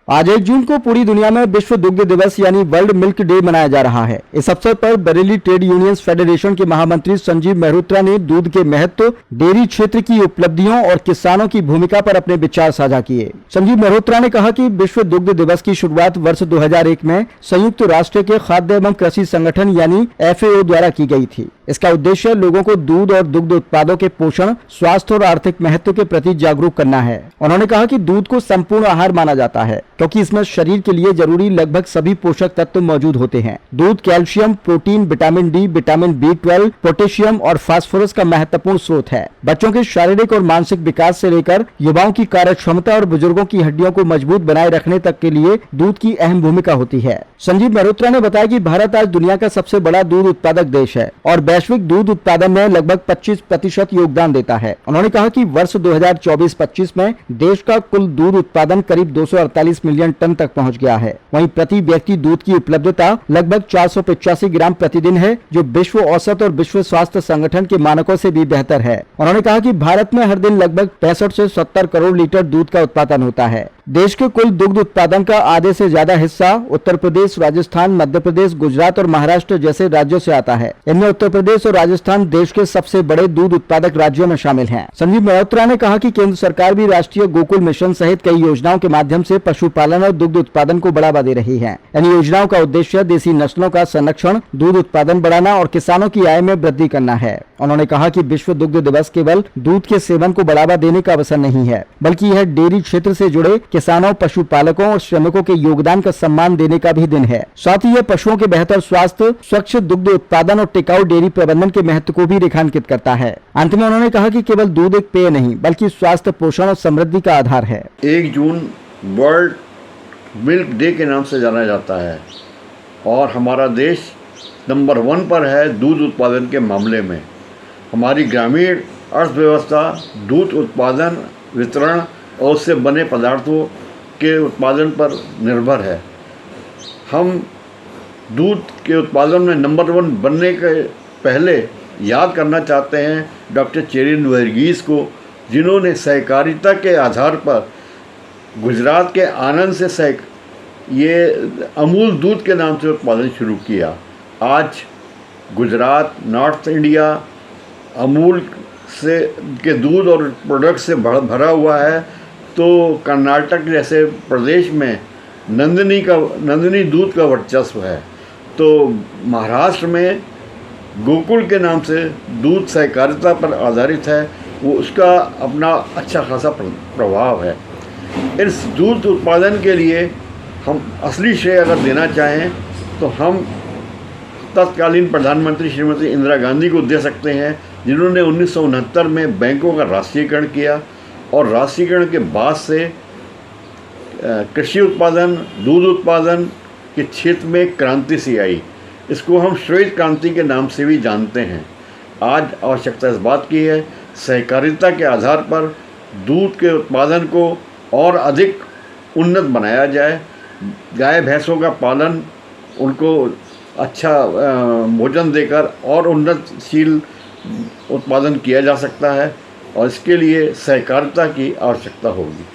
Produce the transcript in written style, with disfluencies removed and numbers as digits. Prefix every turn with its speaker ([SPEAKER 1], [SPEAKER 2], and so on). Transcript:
[SPEAKER 1] आज 1 जून को पूरी दुनिया में विश्व दुग्ध दिवस यानी वर्ल्ड मिल्क डे मनाया जा रहा है। इस अवसर पर बरेली ट्रेड यूनियंस फेडरेशन के महामंत्री संजीव मेहरोत्रा ने दूध के महत्व, डेयरी क्षेत्र की उपलब्धियों और किसानों की भूमिका पर अपने विचार साझा किए। संजीव मेहरोत्रा ने कहा कि विश्व दुग्ध दिवस की शुरुआत वर्ष 2001 में संयुक्त राष्ट्र के खाद्य एवं कृषि संगठन यानी FAO द्वारा की गई थी। इसका उद्देश्य लोगों को दूध और दुग्ध उत्पादों के पोषण, स्वास्थ्य और आर्थिक महत्व के प्रति जागरूक करना है। उन्होंने कहा कि दूध को संपूर्ण आहार माना जाता है क्योंकि इसमें शरीर के लिए जरूरी लगभग सभी पोषक तत्व मौजूद होते हैं। दूध calcium, protein, vitamin D, vitamin B12, potassium और फास्फोरस का महत्वपूर्ण स्रोत है। बच्चों के शारीरिक और मानसिक विकास से लेकर युवाओं की कार्य क्षमता और बुजुर्गों की हड्डियों को मजबूत बनाए रखने तक के लिए दूध की अहम भूमिका होती है। संजीव मेहरोत्रा ने बताया कि भारत आज दुनिया का सबसे बड़ा दूध उत्पादक देश है और वैश्विक दूध उत्पादन में लगभग 25% योगदान देता है। उन्होंने कहा कि वर्ष 2024-25 में देश का कुल दूध उत्पादन करीब 248 मिलियन टन तक पहुंच गया है। वहीं प्रति व्यक्ति दूध की उपलब्धता लगभग 485 ग्राम प्रतिदिन है, जो विश्व औसत और विश्व स्वास्थ्य संगठन के मानकों से भी बेहतर है। उन्होंने कहा कि भारत में हर दिन लगभग 65 से 70 करोड़ लीटर दूध का उत्पादन होता है। देश के कुल दुग्ध उत्पादन का आधे से ज्यादा हिस्सा उत्तर प्रदेश, राजस्थान, मध्य प्रदेश, गुजरात और महाराष्ट्र जैसे राज्यों से आता है। इनमें उत्तर प्रदेश और राजस्थान देश के सबसे बड़े दूध उत्पादक राज्यों में शामिल हैं। संजीव मेहरोत्रा ने कहा कि केंद्र सरकार भी राष्ट्रीय गोकुल मिशन सहित कई योजनाओं के माध्यम से पशुपालन और दुग्ध उत्पादन को बढ़ावा दे रही है। इन योजनाओं का उद्देश्य देसी नस्लों का संरक्षण, दूध उत्पादन बढ़ाना और किसानों की आय में वृद्धि करना है। उन्होंने कहा कि विश्व दुग्ध दिवस केवल दूध के सेवन को बढ़ावा देने का अवसर नहीं है, बल्कि यह डेयरी क्षेत्र से जुड़े किसानों, पशुपालकों और श्रमिकों के योगदान का सम्मान देने का भी दिन है। साथ ही यह पशुओं के बेहतर स्वास्थ्य, स्वच्छ दुग्ध उत्पादन और टिकाऊ डेयरी प्रबंधन के महत्व को भी रेखांकित करता है। अंत में उन्होंने कहा कि केवल दूध एक पेय नहीं, बल्कि स्वास्थ्य, पोषण और समृद्धि का आधार है।
[SPEAKER 2] 1 जून वर्ल्ड मिल्क डे के नाम से जाना जाता है और हमारा देश नंबर 1 पर है दूध उत्पादन के मामले में। हमारी ग्रामीण अर्थव्यवस्था दूध उत्पादन, वितरण और उससे बने पदार्थों के उत्पादन पर निर्भर है। हम दूध के उत्पादन में नंबर 1 बनने के पहले याद करना चाहते हैं डॉक्टर चेरिन वर्गीस को, जिन्होंने सहकारिता के आधार पर गुजरात के आनंद से ये अमूल दूध के नाम से उत्पादन शुरू किया। आज गुजरात, नॉर्थ इंडिया अमूल से के दूध और प्रोडक्ट से भरा हुआ है, तो कर्नाटक जैसे प्रदेश में नंदिनी दूध का वर्चस्व है। तो महाराष्ट्र में गोकुल के नाम से दूध सहकारिता पर आधारित है, वो उसका अपना अच्छा खासा प्रभाव है। इस दूध उत्पादन के लिए हम असली श्रेय अगर देना चाहें तो हम तत्कालीन प्रधानमंत्री श्रीमती इंदिरा गांधी को दे सकते हैं, जिन्होंने 1969 में बैंकों का राष्ट्रीयकरण किया और राष्ट्रीयकरण के बाद से कृषि उत्पादन, दूध उत्पादन के क्षेत्र में क्रांति सी आई। इसको हम श्वेत क्रांति के नाम से भी जानते हैं। आज आवश्यकता इस बात की है सहकारिता के आधार पर दूध के उत्पादन को और अधिक उन्नत बनाया जाए। गाय भैंसों का पालन, उनको अच्छा भोजन देकर और उन्नतशील उत्पादन किया जा सकता है और इसके लिए सहकारिता की आवश्यकता होगी।